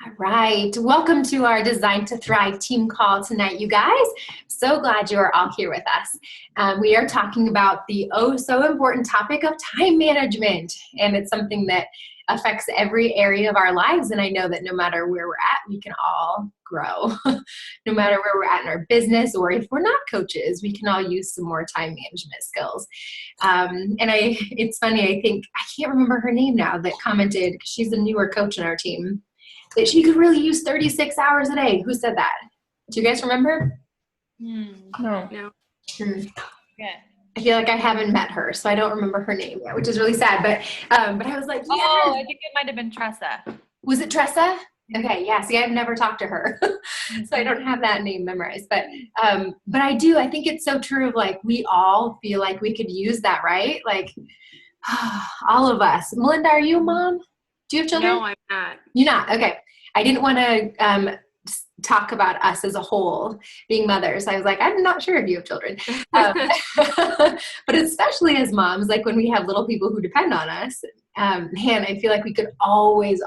All right. Welcome to our Design to Thrive team call tonight, you guys. So glad you are all here with us. We are talking about the so important topic of time management, and it's something that affects every area of our lives. And I know that no matter where we're at, we can all grow. No matter where we're at in our business, or if we're not coaches, we can all use some more time management skills. It's funny, I can't remember her name now, that commented, because she's a newer coach in our team, that she could really use 36 hours a day. Who said that? Do you guys remember? No. Yeah. I feel like I haven't met her, so I don't remember her name yet, which is really sad. But I was like, yes. Oh, I think it might have been Tressa. Was it Tressa? Okay, yeah. See, I've never talked to her, so I don't have that name memorized. But I do. I think it's so true. Of like, we all feel like we could use that, right? Like, all of us. Melinda, are you a mom? Do you have children? No, I'm not. You're not? Okay. I didn't want to talk about us as a whole being mothers. I was like, I'm not sure if you have children. But especially as moms, like when we have little people who depend on us, man, I feel like we could always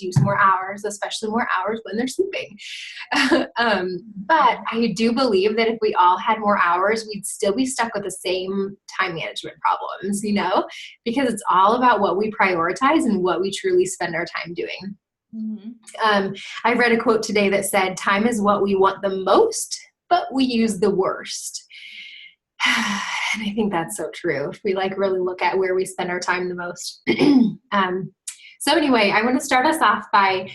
use more hours, especially more hours when they're sleeping. But I do believe that if we all had more hours, we'd still be stuck with the same time management problems, because it's all about what we prioritize and what we truly spend our time doing. Mm-hmm. I read a quote today that said, time is what we want the most, but we use the worst. And I think that's so true. If we really look at where we spend our time the most. So anyway, I want to start us off by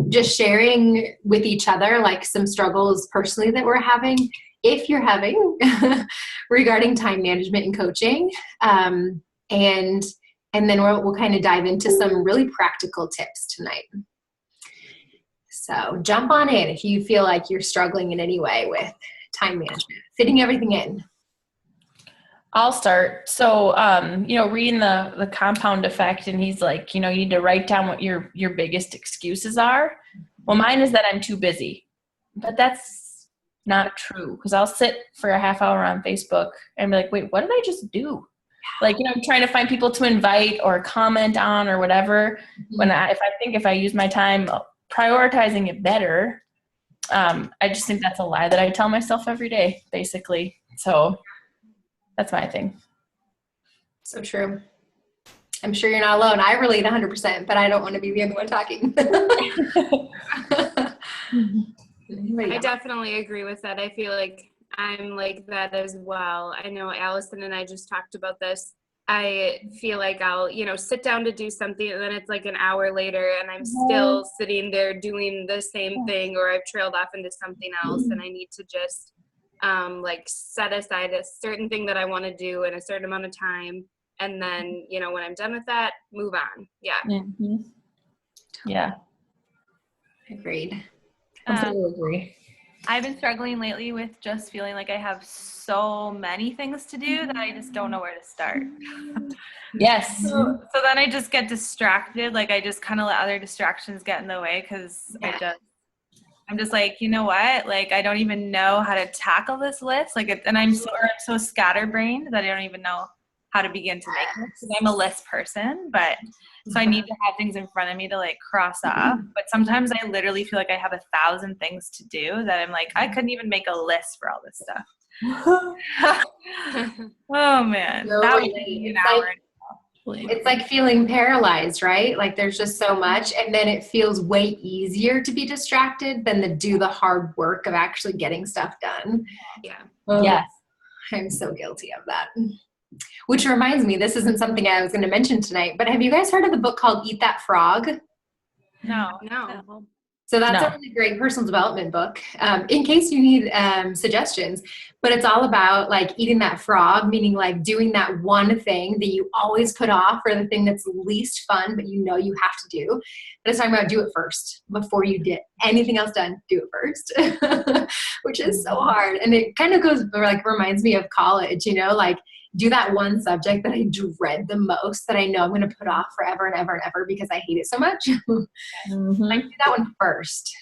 just sharing with each other some struggles personally that we're having, if you're having, regarding time management and coaching. And then we'll kind of dive into some really practical tips tonight. So jump on in if you feel like you're struggling in any way with time management, fitting everything in. I'll start. So, reading the compound effect, and he's like, you need to write down what your biggest excuses are. Well, mine is that I'm too busy, but that's not true, because I'll sit for a half hour on Facebook and be like, wait, what did I just do? I'm trying to find people to invite or comment on or whatever. If I use my time prioritizing it better, I just think that's a lie that I tell myself every day, basically. So that's my thing. So true. I'm sure you're not alone. I relate 100%, but I don't want to be the only one talking. I definitely agree with that. I feel like I'm like that as well. I know Allison and I just talked about this. I feel like I'll, sit down to do something, and then it's like an hour later and I'm still sitting there doing the same thing, or I've trailed off into something else, and I need to just set aside a certain thing that I want to do in a certain amount of time. And then, when I'm done with that, move on. Yeah. Mm-hmm. Yeah. Agreed. Completely agree. I've been struggling lately with just feeling like I have so many things to do that I just don't know where to start. Yes. So then I just get distracted. I just kind of let other distractions get in the way, because I'm just like, you know what? I don't even know how to tackle this list. And I'm so scatterbrained that I don't even know how to begin to make it, because I'm a list person. But so I need to have things in front of me to cross off. But sometimes I literally feel like I have 1,000 things to do that I'm like, I couldn't even make a list for all this stuff. Oh man, that would be an hour. It's like feeling paralyzed, right? There's just so much, and then it feels way easier to be distracted than to do the hard work of actually getting stuff done. Yeah. Yes. I'm so guilty of that. Which reminds me, this isn't something I was going to mention tonight, but have you guys heard of the book called Eat That Frog? No. So that's a really great personal development book, in case you need suggestions. But it's all about eating that frog, meaning doing that one thing that you always put off, or the thing that's least fun, but you have to do. But it's talking about do it first before you get anything else done. Do it first, which is so hard. And it kind of reminds me of college, do that one subject that I dread the most, that I know I'm going to put off forever and ever and ever because I hate it so much. Do that one first.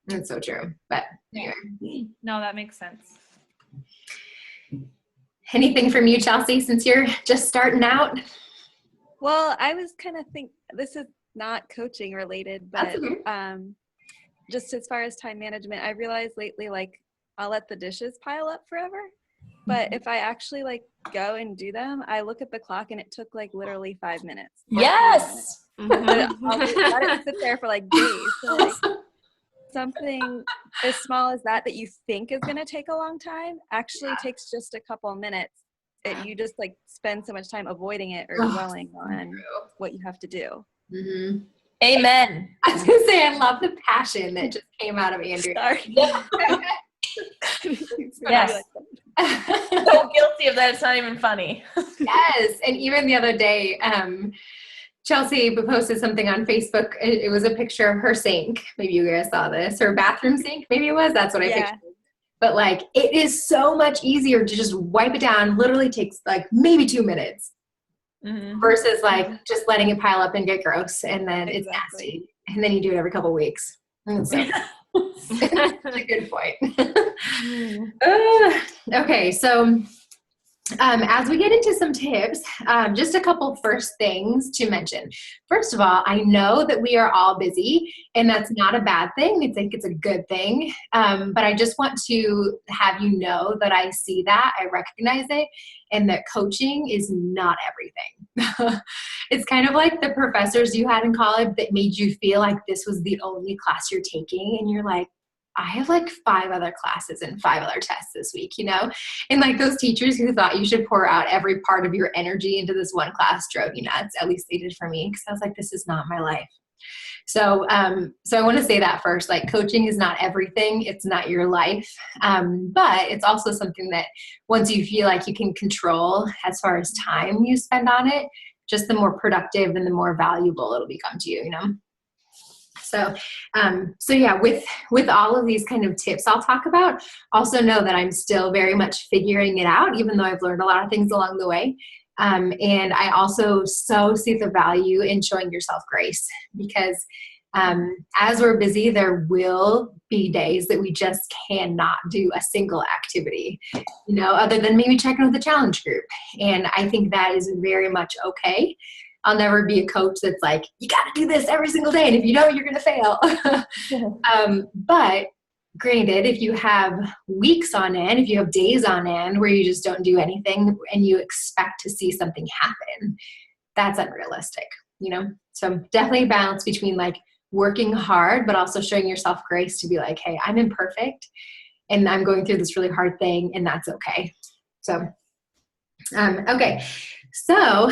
That's so true. But anyway. No, that makes sense. Anything from you, Chelsea, since you're just starting out? Well, I was kind of not coaching related, That's but okay. just as far as time management, I realized lately, like, I'll let the dishes pile up forever. But if I actually like go and do them, I look at the clock and it took like literally 5 minutes. Yes. But I'll just let it sit there for like days. So like something as small as that you think is going to take a long time actually takes just a couple of minutes. You just like spend so much time avoiding it or dwelling on what you have to do. Mm-hmm. Amen. I was going to say, I love the passion that just came out of Andrea. Sorry. Yes. So guilty of that. It's not even funny. Yes. And even the other day, Chelsea posted something on Facebook. It was a picture of her sink. Maybe you guys saw this. Her bathroom sink, maybe it was. That's what I pictured. But like, it is so much easier to just wipe it down. Literally takes like maybe 2 minutes versus like just letting it pile up and get gross. And then it's nasty. And then you do it every couple of weeks. And so that's a good point. Okay. So as we get into some tips, just a couple first things to mention. First of all, I know that we are all busy, and that's not a bad thing. I think it's a good thing. But I just want to have you know that I see that, I recognize it, and that coaching is not everything. It's kind of like the professors you had in college that made you feel like this was the only class you're taking, and you're like, I have like 5 other classes and 5 other tests this week, you know? And like those teachers who thought you should pour out every part of your energy into this one class drove you nuts. At least they did for me, because I was like, this is not my life. So I want to say that first, like coaching is not everything. It's not your life. But it's also something that once you feel like you can control as far as time you spend on it, just the more productive and the more valuable it'll become to you, you know? So yeah, with all of these kind of tips I'll talk about, also know that I'm still very much figuring it out, even though I've learned a lot of things along the way. And I also so see the value in showing yourself grace, because as we're busy, there will be days that we just cannot do a single activity, you know, other than maybe checking with the challenge group. And I think that is very much okay. I'll never be a coach that's like, you got to do this every single day, and if you don't, you're going to fail. But granted, if you have weeks on end, if you have days on end where you just don't do anything and you expect to see something happen, that's unrealistic, you know? So definitely balance between like working hard, but also showing yourself grace to be like, hey, I'm imperfect and I'm going through this really hard thing, and that's okay. So, okay. So,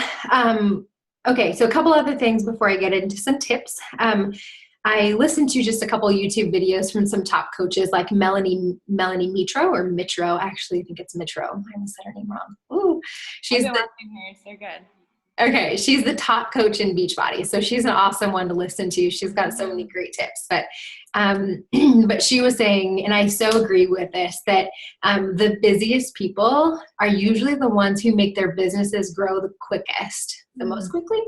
so a couple other things before I get into some tips. I listened to just a couple YouTube videos from some top coaches like Melanie Mitro, or Mitro. Actually, I think it's Mitro. I almost said her name wrong. Ooh, she's watching hers. They're good. Okay, she's the top coach in Beachbody, so she's an awesome one to listen to. She's got so many great tips. But but she was saying, and I so agree with this, that the busiest people are usually the ones who make their businesses grow the quickest, the most quickly,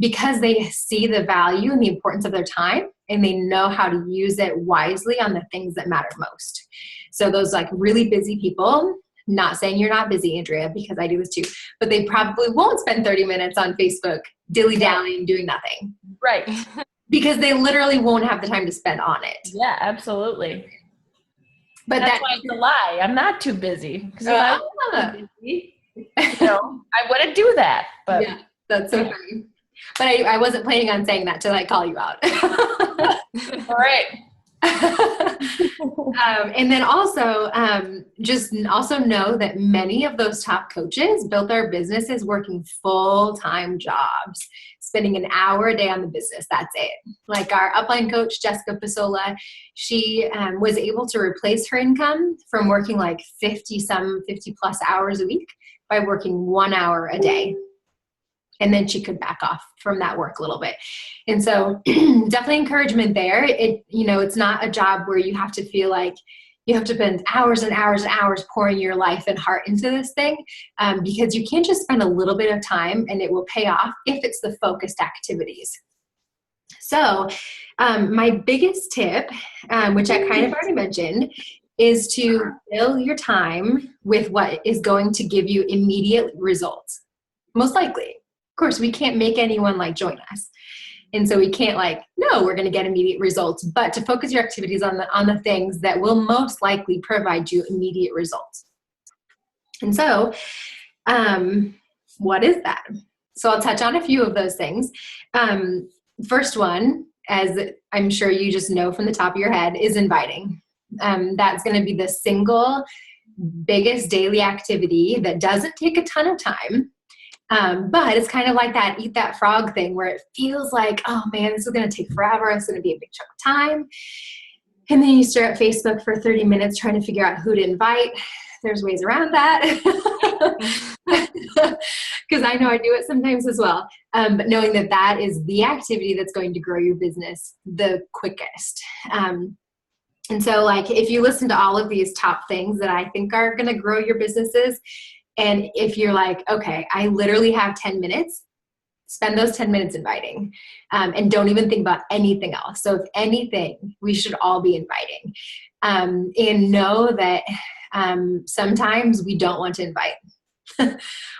because they see the value and the importance of their time, and they know how to use it wisely on the things that matter most. So those like really busy people, not saying you're not busy, Andrea, because I do this too, but they probably won't spend 30 minutes on Facebook dilly-dallying doing nothing. Right. Because they literally won't have the time to spend on it. Yeah, absolutely. But that's why it's a lie. I'm not too busy. Because if I was too busy, I wouldn't do that. But yeah, that's so funny. But I wasn't planning on saying that to like call you out. All right. And then also, just also know that many of those top coaches built their businesses working full-time jobs, spending an hour a day on the business. That's it. Like our upline coach, Jessica Pasola, she was able to replace her income from working like 50 plus hours a week by working 1 hour a day. And then she could back off from that work a little bit. And so definitely encouragement there. It's not a job where you have to feel like you have to spend hours and hours and hours pouring your life and heart into this thing, because you can't just spend a little bit of time and it will pay off if it's the focused activities. So my biggest tip, which I kind of already mentioned, is to fill your time with what is going to give you immediate results, most likely. course, we can't make anyone like join us. And so we can't like, no, we're going to get immediate results, but to focus your activities on the things that will most likely provide you immediate results. And so, what is that? So I'll touch on a few of those things. First one, as I'm sure you just know from the top of your head, is inviting. That's going to be the single biggest daily activity that doesn't take a ton of time. But it's kind of like that eat that frog thing where it feels like, oh man, this is going to take forever. It's going to be a big chunk of time. And then you stare at Facebook for 30 minutes trying to figure out who to invite. There's ways around that. Because I know I do it sometimes as well. But knowing that that is the activity that's going to grow your business the quickest. And so like, if you listen to all of these top things that I think are going to grow your businesses, and if you're like, okay, I literally have 10 minutes, spend those 10 minutes inviting, and don't even think about anything else. So if anything, we should all be inviting, and know that sometimes we don't want to invite.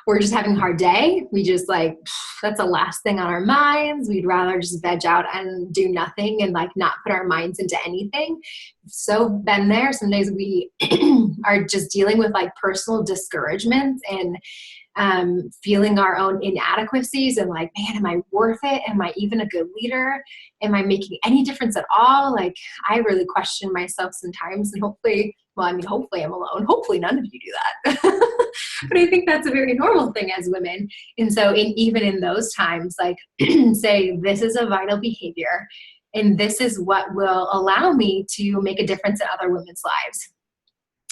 We're just having a hard day. We just like, that's the last thing on our minds. We'd rather just veg out and do nothing and like not put our minds into anything. So been there. Some days we are just dealing with like personal discouragement and feeling our own inadequacies and like, man, am I worth it? Am I even a good leader? Am I making any difference at all? Like, I really question myself sometimes, and hopefully I'm alone. Hopefully none of you do that. But I think that's a very normal thing as women. And so even in those times, like say, this is a vital behavior and this is what will allow me to make a difference in other women's lives.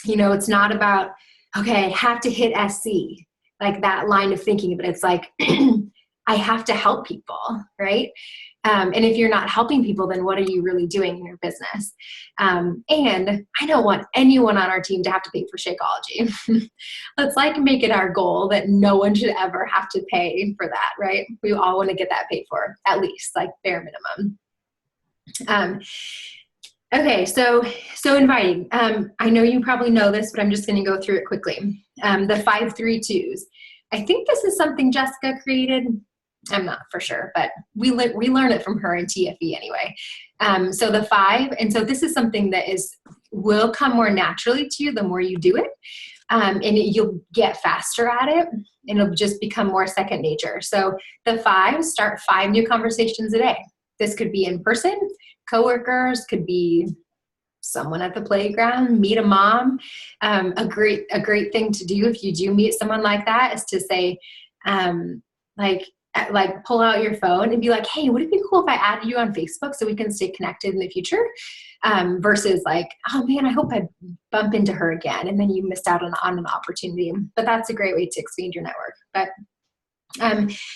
You know, it's not about, okay, I have to hit SC, like that line of thinking, but it's like, I have to help people, right? And if you're not helping people, then what are you really doing in your business? And I don't want anyone on our team to have to pay for Shakeology. Let's like make it our goal that no one should ever have to pay for that, right? We all want to get that paid for, at least like bare minimum. Okay, so inviting. I know you probably know this, but I'm just going to go through it quickly. The 5-3-2s. I think this is something Jessica created. I'm not for sure, but we learn it from her in TFE anyway. So the 5, and so this is something that will come more naturally to you the more you do it, and you'll get faster at it, and it'll just become more second nature. So the 5, start 5 new conversations a day. This could be in person, coworkers, could be someone at the playground, meet a mom. A great thing to do if you do meet someone like that is to say, like pull out your phone and be like, hey, would it be cool if I added you on Facebook so we can stay connected in the future? Versus like, oh man, I hope I bump into her again. And then you missed out on an opportunity. But that's a great way to expand your network. But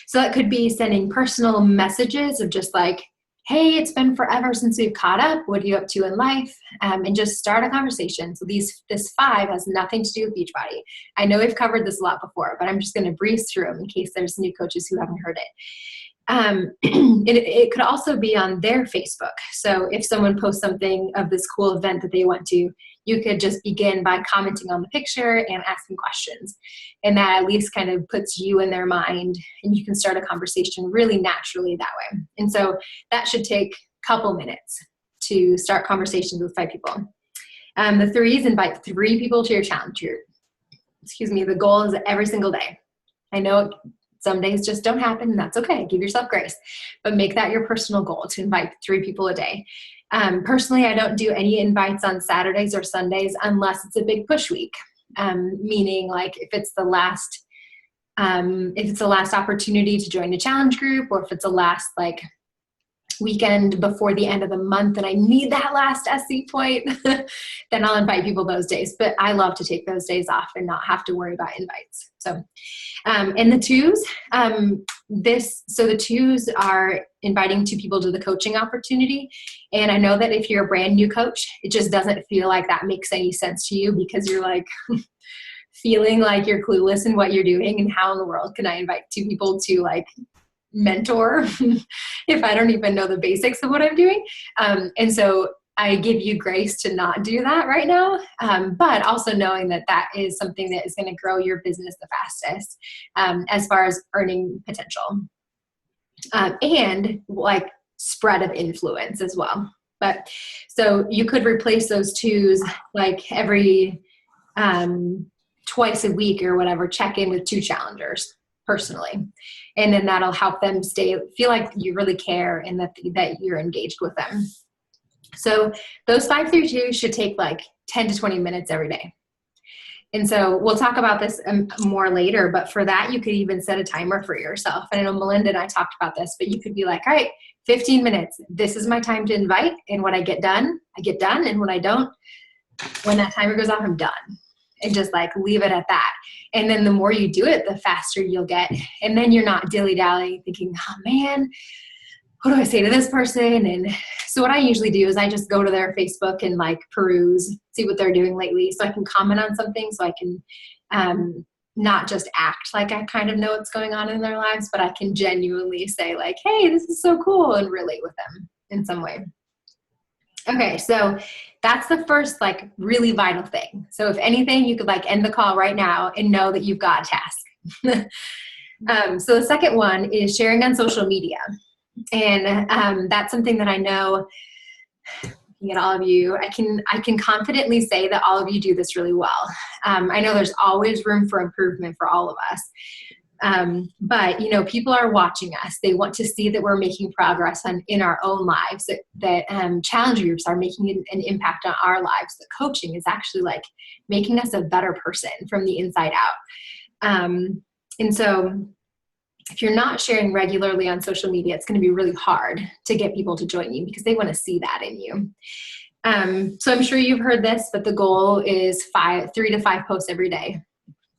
so that could be sending personal messages of just like, hey, it's been forever since we've caught up. What are you up to in life? And just start a conversation. So this 5 has nothing to do with Beachbody. I know we've covered this a lot before, but I'm just going to breeze through them in case there's new coaches who haven't heard it. It could also be on their Facebook. So if someone posts something of this cool event that they went to, you could just begin by commenting on the picture and asking questions. And that at least kind of puts you in their mind, and you can start a conversation really naturally that way. And so that should take a couple minutes to start conversations with 5 people. The 3s, invite 3 people to your challenge group. The goal is every single day. I know some days just don't happen, and that's okay. Give yourself grace. But make that your personal goal to invite 3 people a day. Personally, I don't do any invites on Saturdays or Sundays unless it's a big push week. Meaning like if it's the last opportunity to join a challenge group, or if it's the last like weekend before the end of the month and I need that last SC point, then I'll invite people those days. But I love to take those days off and not have to worry about invites. So, and the 2s, the 2s are inviting 2 people to the coaching opportunity. And I know that if you're a brand new coach, it just doesn't feel like that makes any sense to you, because you're like feeling like you're clueless in what you're doing, and how in the world can I invite 2 people to like mentor if I don't even know the basics of what I'm doing. And so I give you grace to not do that right now, but also knowing that that is something that is going to grow your business the fastest as far as earning potential and like spread of influence as well. But so you could replace those twos like every twice a week or whatever, check in with 2 challengers personally. And then that'll help them feel like you really care and that you're engaged with them. So those 5 through 2 should take like 10 to 20 minutes every day. And so we'll talk about this more later, but for that, you could even set a timer for yourself. And I know Melinda and I talked about this, but you could be like, all right, 15 minutes. This is my time to invite. And when I get done, I get done. And when I don't, when that timer goes off, I'm done. And just like leave it at that. And then the more you do it, the faster you'll get. And then you're not dilly-dally thinking, oh man, what do I say to this person? And so what I usually do is I just go to their Facebook and like peruse, see what they're doing lately so I can comment on something, so I can not just act like I kind of know what's going on in their lives, but I can genuinely say like, hey, this is so cool, and relate with them in some way. Okay, so that's the first like really vital thing. So if anything, you could like end the call right now and know that you've got a task. So the second one is sharing on social media. And that's something that I know, looking at all of you, I can confidently say that all of you do this really well. I know there's always room for improvement for all of us. But you know, people are watching us. They want to see that we're making progress in our own lives, that challenge groups are making an impact on our lives. That coaching is actually like making us a better person from the inside out. And so if you're not sharing regularly on social media, it's going to be really hard to get people to join you because they want to see that in you. So I'm sure you've heard this, but the goal is 3 to 5 posts every day.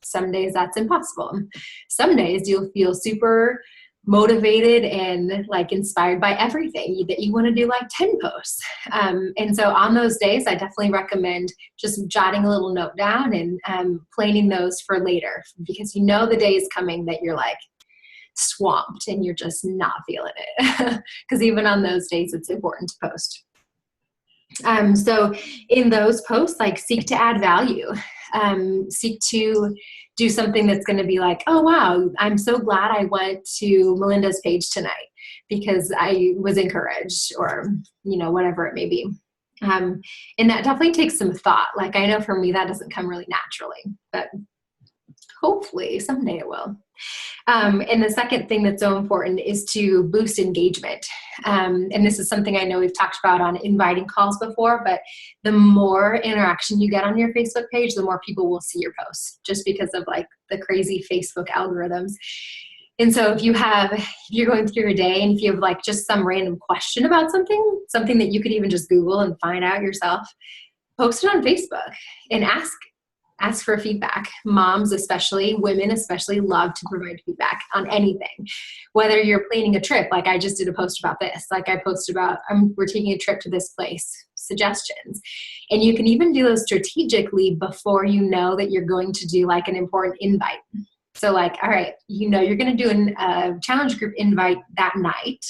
Some days that's impossible. Some days you'll feel super motivated and like inspired by everything that you want to do like 10 posts. And so on those days, I definitely recommend just jotting a little note down and planning those for later, because you know the day is coming that you're like swamped and you're just not feeling it. Because even on those days, it's important to post. So in those posts, like seek to add value, seek to do something that's going to be like, oh, wow, I'm so glad I went to Melinda's page tonight because I was encouraged, or, you know, whatever it may be. And that definitely takes some thought. Like I know for me, that doesn't come really naturally, but hopefully someday it will. And the second thing that's so important is to boost engagement. And this is something I know we've talked about on inviting calls before, but the more interaction you get on your Facebook page, the more people will see your posts, just because of like the crazy Facebook algorithms. And so if you're going through your day and if you have like just some random question about something that you could even just Google and find out yourself, post it on Facebook and ask for feedback. Moms especially, women especially, love to provide feedback on anything. Whether you're planning a trip, like I just did a post about this, like I posted about, we're taking a trip to this place, suggestions. And you can even do those strategically before you know that you're going to do like an important invite. So like, all right, you know you're going to do a challenge group invite that night.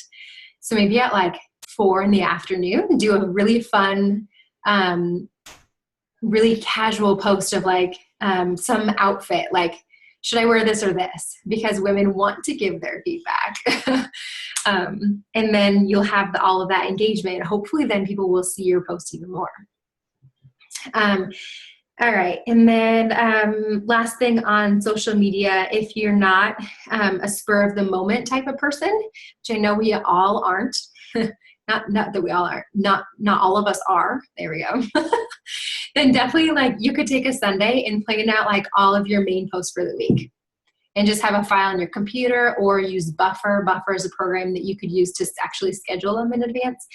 So maybe at like 4 p.m, do a really fun, really casual post of like some outfit, like, should I wear this or this? Because women want to give their feedback. And then you'll have all of that engagement. Hopefully then people will see your post even more. All right. And then last thing on social media, if you're not a spur of the moment type of person, which I know we all aren't, not that we all are, not all of us are, there we go. Then definitely like you could take a Sunday and plan out like all of your main posts for the week and just have a file on your computer, or use Buffer. Buffer is a program that you could use to actually schedule them in advance.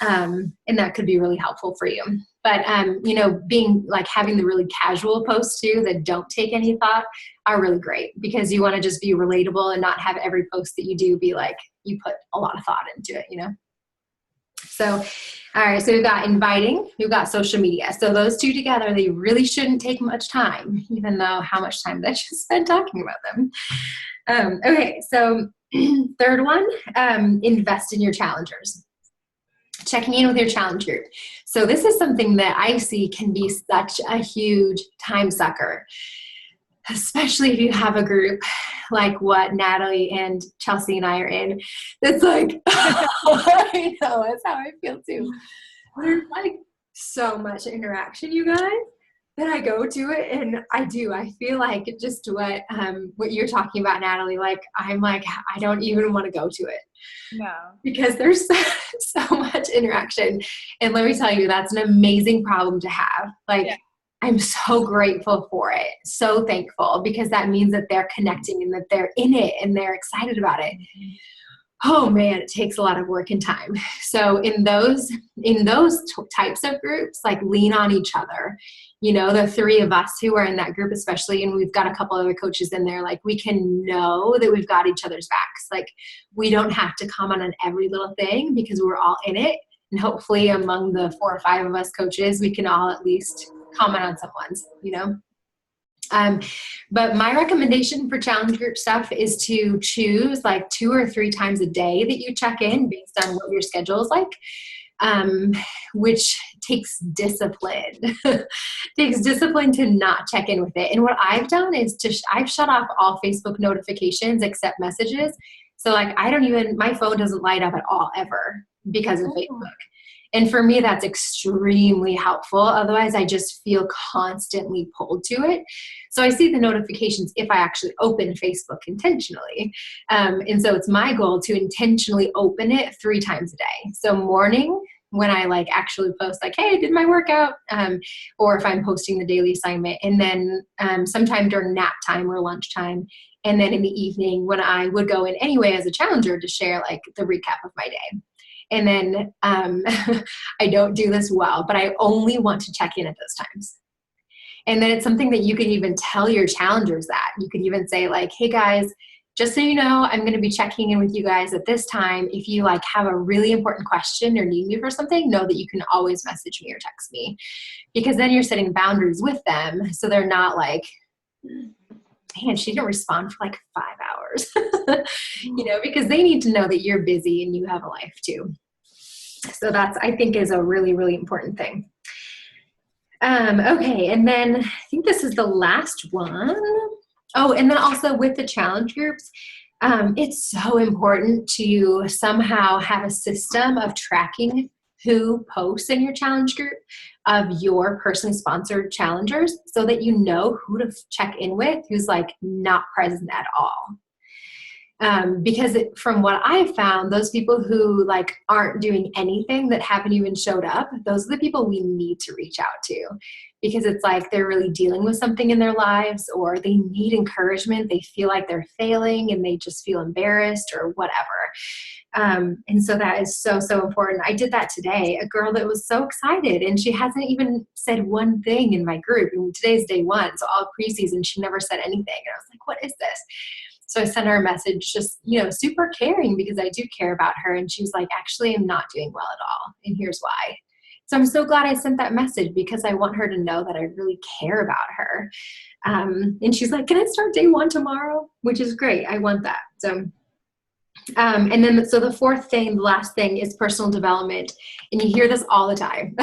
And that could be really helpful for you. But, you know, being like having the really casual posts too that don't take any thought are really great, because you want to just be relatable and not have every post that you do be like you put a lot of thought into it, you know? So, all right, so we've got inviting, we've got social media. So those two together, they really shouldn't take much time, even though how much time did I just spend talking about them? Okay, so third one, invest in your challengers. checking in with your challenge group. So this is something that I see can be such a huge time sucker, especially if you have a group like what Natalie and Chelsea and I are in. That's like, I know, that's how I feel too. There's like so much interaction, you guys, that I go to it, and I feel like just what you're talking about, Natalie, like I'm like, I don't even want to go to it. No. Because there's so much interaction. And let me tell you, that's an amazing problem to have. Like, I'm so grateful for it. So thankful, because that means that they're connecting and that they're in it and they're excited about it. Oh man, it takes a lot of work and time. So in those types of groups, like lean on each other. You know, the three of us who are in that group, especially, and we've got a couple other coaches in there, like we can know that we've got each other's backs. Like we don't have to comment on every little thing because we're all in it. And hopefully among the 4 or 5 of us coaches, we can all at least comment on someone's, you know. But my recommendation for challenge group stuff is to choose like 2 or 3 times a day that you check in based on what your schedule is like, which takes discipline. Takes discipline to not check in with it. And what I've done is I've shut off all Facebook notifications except messages. So like my phone doesn't light up at all ever because of Facebook. And for me, that's extremely helpful. Otherwise, I just feel constantly pulled to it. So I see the notifications if I actually open Facebook intentionally. And so it's my goal to intentionally open it 3 times a day. So morning, when I like actually post like, hey, I did my workout, or if I'm posting the daily assignment, and then sometime during nap time or lunchtime. And then in the evening when I would go in anyway as a challenger to share like the recap of my day. And then I don't do this well, but I only want to check in at those times. And then it's something that you can even tell your challengers that. You could even say like, hey guys, just so you know, I'm going to be checking in with you guys at this time. If you like have a really important question or need me for something, know that you can always message me or text me. Because then you're setting boundaries with them. So they're not like, man, she didn't respond for like 5 hours, you know, because they need to know that you're busy and you have a life too. So that's, I think, is a really, really important thing. Okay. And then I think this is the last one. Oh, and then also with the challenge groups, it's so important to somehow have a system of tracking who posts in your challenge group of your person-sponsored challengers so that you know who to check in with who's like not present at all. Because from what I've found, those people who like aren't doing anything, that haven't even showed up, those are the people we need to reach out to, because it's like they're really dealing with something in their lives, or they need encouragement. They feel like they're failing and they just feel embarrassed or whatever. And so that is so, so important. I did that today. A girl that was so excited, and she hasn't even said one thing in my group. And today's day 1, so all preseason, she never said anything. And I was like, what is this? So I sent her a message, just, you know, super caring, because I do care about her. And she was like, actually, I'm not doing well at all. And here's why. So I'm so glad I sent that message, because I want her to know that I really care about her. And she's like, can I start day 1 tomorrow? Which is great. I want that. So, and then, so the 4th thing, the last thing, is personal development. And you hear this all the time.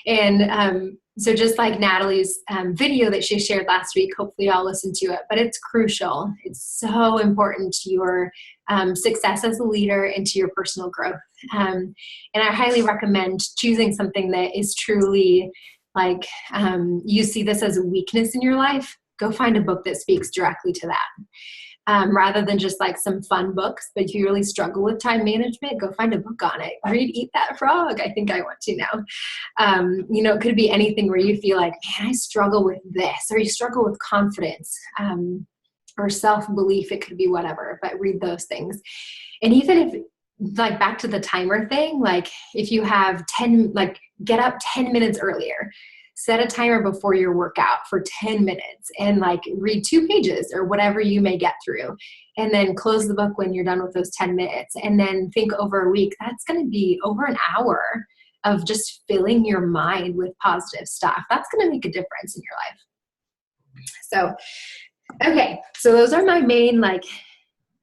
And so just like Natalie's video that she shared last week, hopefully I'll listen to it, but it's crucial. It's so important to your success as a leader and to your personal growth. And I highly recommend choosing something that is truly like, you see this as a weakness in your life. Go find a book that speaks directly to that. Rather than just like some fun books. But if you really struggle with time management, go find a book on it. Read Eat That Frog. I think I want to now. You know, it could be anything where you feel like, man, I struggle with this, or you struggle with confidence or self-belief. It could be whatever, but read those things. And even if, like, back to the timer thing, like if you have get up 10 minutes earlier. Set a timer before your workout for 10 minutes and like read 2 pages or whatever you may get through, and then close the book when you're done with those 10 minutes. And then think over a week, that's going to be over an hour of just filling your mind with positive stuff. That's going to make a difference in your life. So, okay. So those are my main, like,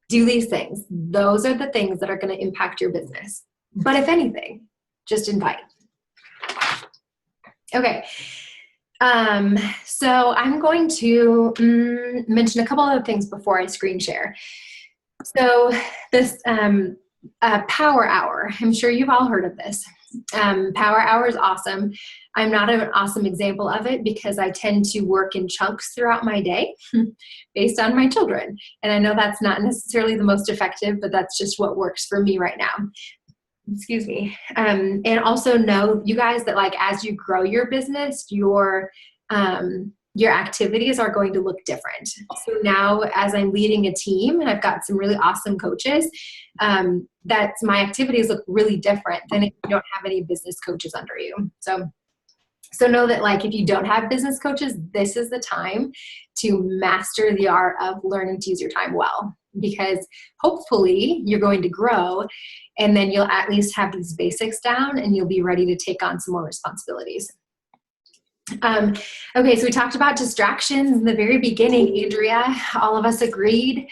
do these things. Those are the things that are going to impact your business. But if anything, just invite. Okay. So I'm going to mention a couple other things before I screen share. So this power hour, I'm sure you've all heard of this. Power hour is awesome. I'm not an awesome example of it because I tend to work in chunks throughout my day based on my children. And I know that's not necessarily the most effective, but that's just what works for me right now. Excuse me. And also know, you guys, that like as you grow your business, your activities are going to look different. So now as I'm leading a team and I've got some really awesome coaches, that's my activities look really different than if you don't have any business coaches under you. So know that like if you don't have business coaches, this is the time to master the art of learning to use your time well, because hopefully you're going to grow and then you'll at least have these basics down and you'll be ready to take on some more responsibilities. Okay, so we talked about distractions in the very beginning, Andrea. All of us agreed.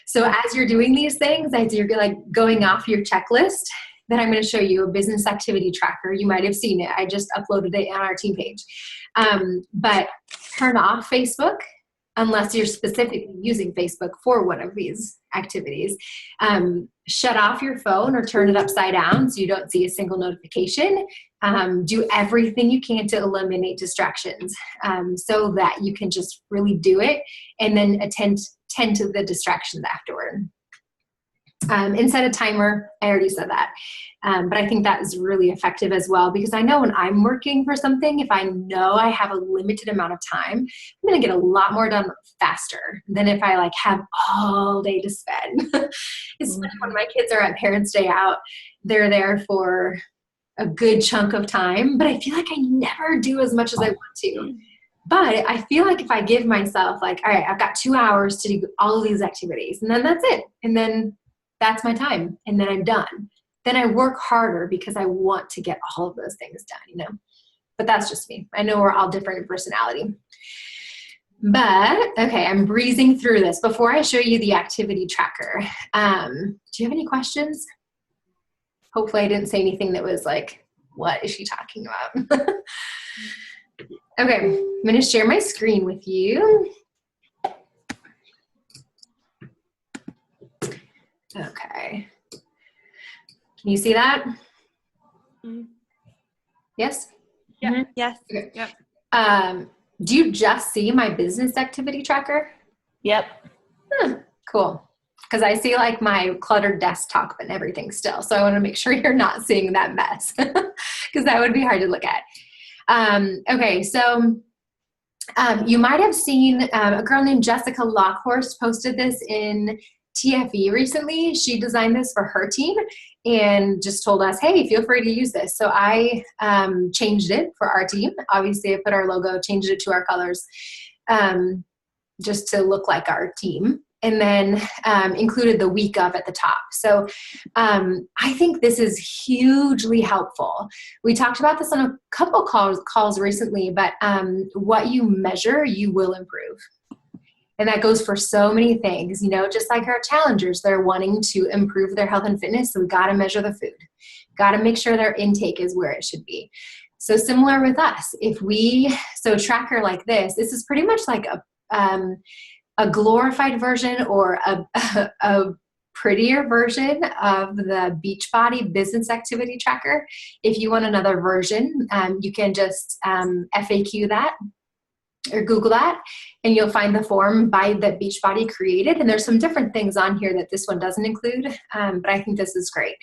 So as you're doing these things, as you're like going off your checklist, then I'm going to show you a business activity tracker. You might have seen it. I just uploaded it on our team page. But turn off Facebook unless you're specifically using Facebook for one of these activities. Shut off your phone or turn it upside down so you don't see a single notification. Do everything you can to eliminate distractions so that you can just really do it and then tend to the distractions afterward. And set a timer. I already said that. But I think that is really effective as well, because I know when I'm working for something, if I know I have a limited amount of time, I'm going to get a lot more done faster than if I like have all day to spend. It's funny when my kids are at Parents' Day Out, they're there for a good chunk of time, but I feel like I never do as much as I want to. But I feel like if I give myself like, all right, I've got 2 hours to do all of these activities, and then that's it. And then that's my time. And then I'm done. Then I work harder because I want to get all of those things done, you know, but that's just me. I know we're all different in personality, but okay, I'm breezing through this. Before I show you the activity tracker, do you have any questions? Hopefully I didn't say anything that was like, what is she talking about? Okay, I'm going to share my screen with you. Okay. Can you see that? Mm-hmm. Yes? Yeah. Mm-hmm. Yes. Okay. Yep. Do you just see my business activity tracker? Yep. Cool. Because I see like my cluttered desktop and everything still. So I want to make sure you're not seeing that mess because that would be hard to look at. Okay, so you might have seen a girl named Jessica Lockhorst posted this in TFE recently. She designed this for her team and just told us, hey, feel free to use this. So I changed it for our team. Obviously, I put our logo, changed it to our colors just to look like our team. And then included the week of at the top. So I think this is hugely helpful. We talked about this on a couple calls recently, but what you measure, you will improve. And that goes for so many things, you know, just like our challengers, they're wanting to improve their health and fitness. So we got to measure the food, got to make sure their intake is where it should be. So similar with us, so tracker like this is pretty much like a glorified version or a prettier version of the Beachbody business activity tracker. If you want another version, you can just FAQ that or Google that, and you'll find the form that Beachbody created. And there's some different things on here that this one doesn't include, but I think this is great.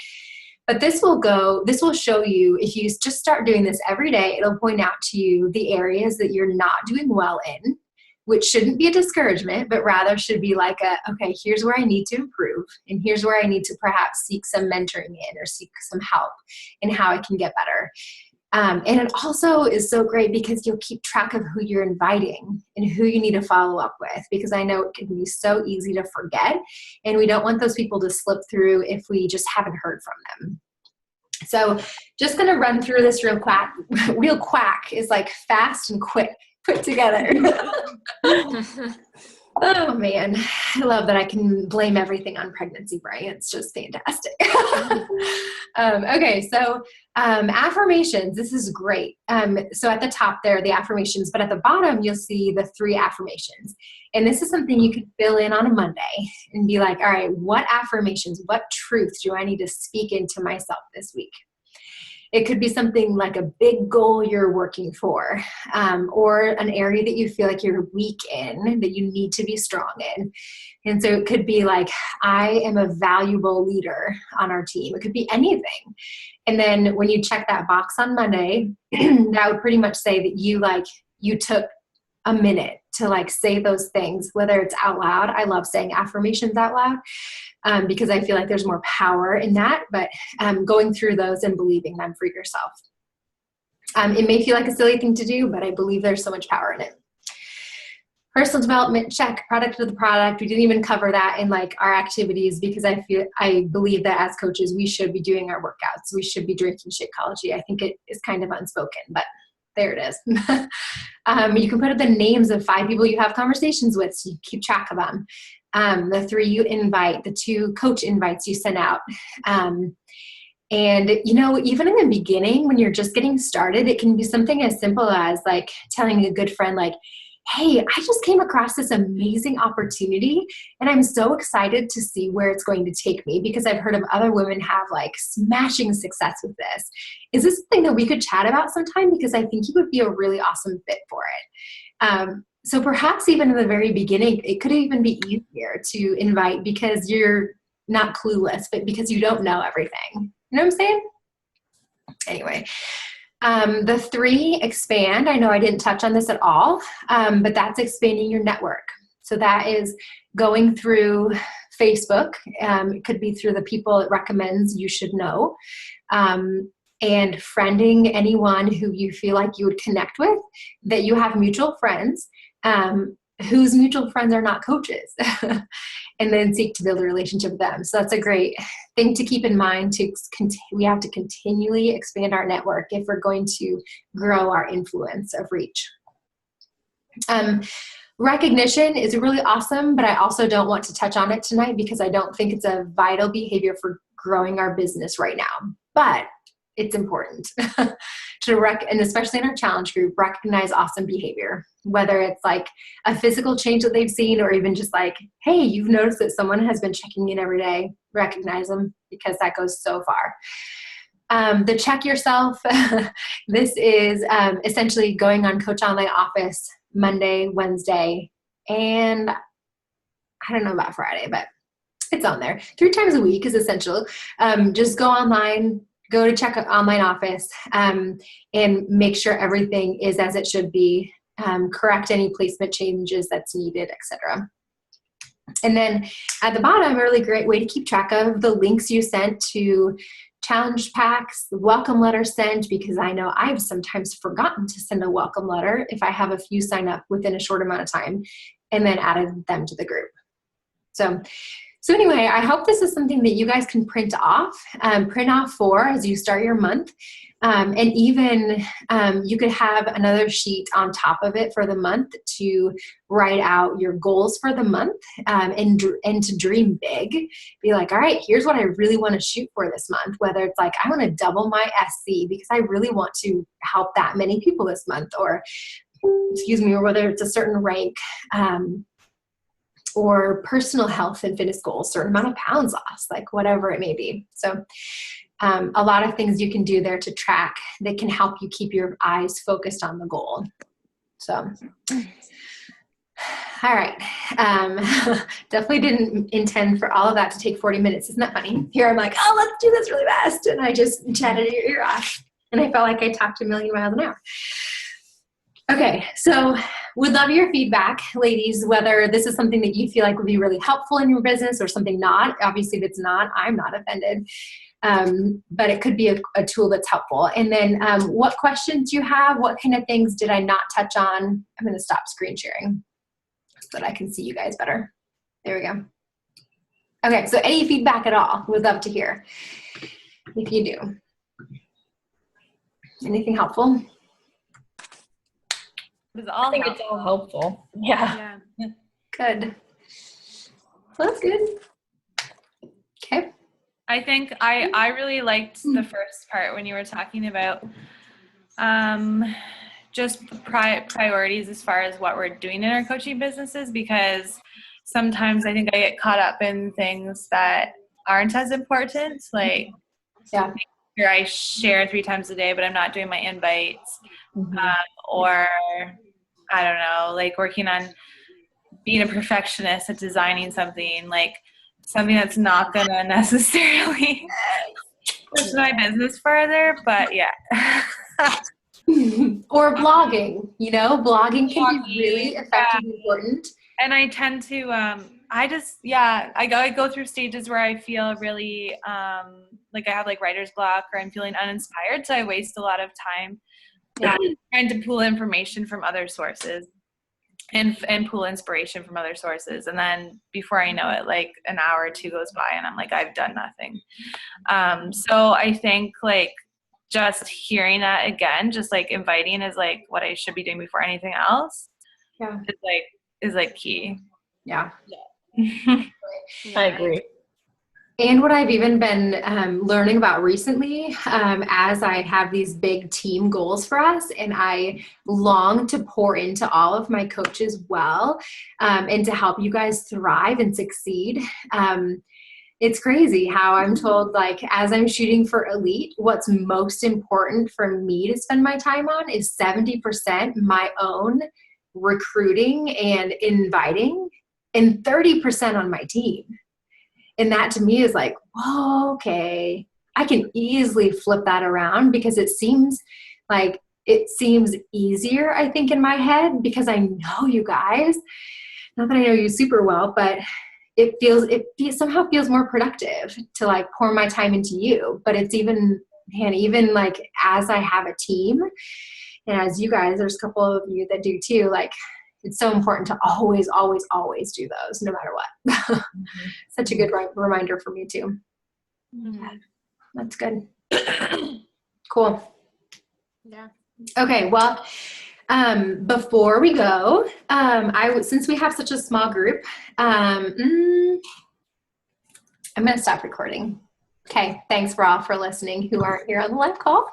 But this will show you, if you just start doing this every day, it'll point out to you the areas that you're not doing well in, which shouldn't be a discouragement, but rather should be like okay, here's where I need to improve. And here's where I need to perhaps seek some mentoring in or seek some help in how I can get better. And it also is so great because you'll keep track of who you're inviting and who you need to follow up with, because I know it can be so easy to forget. And we don't want those people to slip through if we just haven't heard from them. So just going to run through this real quack is like fast and quick put together. Oh man, I love that I can blame everything on pregnancy brain. It's just fantastic. Okay, so affirmations. This is great. So at the top there are the affirmations, but at the bottom you'll see the 3 affirmations. And this is something you could fill in on a Monday and be like, all right, what affirmations, what truths do I need to speak into myself this week? It could be something like a big goal you're working for, or an area that you feel like you're weak in, that you need to be strong in. And so it could be like, I am a valuable leader on our team. It could be anything. And then when you check that box on Monday, that would pretty much say that you took a minute to say those things, whether it's out loud. I love saying affirmations out loud. Because I feel like there's more power in that, but going through those and believing them for yourself. It may feel like a silly thing to do, but I believe there's so much power in it. Personal development, check. Product of the product. We didn't even cover that in our activities, because I believe that as coaches, we should be doing our workouts. We should be drinking Shakeology. I think it is kind of unspoken, but there it is. You can put the names of 5 people you have conversations with, so you keep track of them. The 3 you invite, the 2 coach invites you send out. And, even in the beginning, when you're just getting started, it can be something as simple as telling a good friend, hey, I just came across this amazing opportunity and I'm so excited to see where it's going to take me, because I've heard of other women have smashing success with this. Is this something that we could chat about sometime? Because I think you would be a really awesome fit for it. So perhaps even in the very beginning, it could even be easier to invite because you're not clueless, but because you don't know everything. You know what I'm saying? Anyway, the 3, expand. I know I didn't touch on this at all, but that's expanding your network. So that is going through Facebook. It could be through the people it recommends you should know. And friending anyone who you feel like you would connect with, that you have mutual friends, whose mutual friends are not coaches, and then seek to build a relationship with them. So that's a great thing to keep in mind. We have to continually expand our network if we're going to grow our influence of reach. Recognition is really awesome, but I also don't want to touch on it tonight because I don't think it's a vital behavior for growing our business right now. But it's important and especially in our challenge group, recognize awesome behavior, whether it's a physical change that they've seen, or even just hey, you've noticed that someone has been checking in every day. Recognize them, because that goes so far. The check yourself. This is essentially going on Coach Online Office Monday, Wednesday, and I don't know about Friday, but it's on there. 3 times a week is essential. Just go online, go to check Online Office, and make sure everything is as it should be. Correct any placement changes that's needed, etc. And then at the bottom, a really great way to keep track of the links you sent to challenge packs, the welcome letter sent, because I know I've sometimes forgotten to send a welcome letter if I have a few sign up within a short amount of time, and then added them to the group. So anyway, I hope this is something that you guys can print off for as you start your month. And even you could have another sheet on top of it for the month to write out your goals for the month, and to dream big. Be like, all right, here's what I really want to shoot for this month. Whether it's I want to double my SC because I really want to help that many people this month, or whether it's a certain rank, or personal health and fitness goals, certain amount of pounds lost, whatever it may be. So a lot of things you can do there to track that can help you keep your eyes focused on the goal. So, all right. Definitely didn't intend for all of that to take 40 minutes. Isn't that funny? Here I'm let's do this really fast. And I just chatted your ear off. And I felt like I talked a million miles an hour. Okay, so would love your feedback, ladies, whether this is something that you feel like would be really helpful in your business or something not. Obviously, if it's not, I'm not offended. But it could be a tool that's helpful. And then what questions do you have? What kind of things did I not touch on? I'm going to stop screen sharing so that I can see you guys better. There we go. Okay, so any feedback at all, would love to hear if you do. Anything helpful? It was all I think it's all helpful. Yeah. Good. Well, that's good. Okay. I think I really liked the first part when you were talking about just priorities as far as what we're doing in our coaching businesses, because sometimes I think I get caught up in things that aren't as important, like here I share 3 times a day, but I'm not doing my invites, or I don't know, like working on being a perfectionist at designing something, like something that's not going to necessarily push my business further, but yeah. Or blogging, blogging can be really effective and important. And I tend to, I go through stages where I feel really, like I have like writer's block, or I'm feeling uninspired. So I waste a lot of time trying to pull information from other sources and pull inspiration from other sources. And then before I know it, like an hour or 2 goes by and I'm like, I've done nothing. So I think like just hearing that again, just like inviting is like what I should be doing before anything else. Yeah. Is like key. Yeah. I agree. And what I've even been learning about recently, as I have these big team goals for us, and I long to pour into all of my coaches well, and to help you guys thrive and succeed. It's crazy how I'm told, like, as I'm shooting for elite, what's most important for me to spend my time on is 70% my own recruiting and inviting, and 30% on my team. And that to me is like, whoa, okay, I can easily flip that around, because it seems easier, I think, in my head, because I know you guys, not that I know you super well, but it somehow feels more productive to like pour my time into you. But it's even like as I have a team, and as you guys, there's a couple of you that do too, like it's so important to always, always, always do those, no matter what. Such a good reminder for me too. Mm-hmm. That's good. Cool. Yeah. Okay. Well, before we go, since we have such a small group, I'm going to stop recording. Okay. Thanks for all for listening who aren't here on the live call.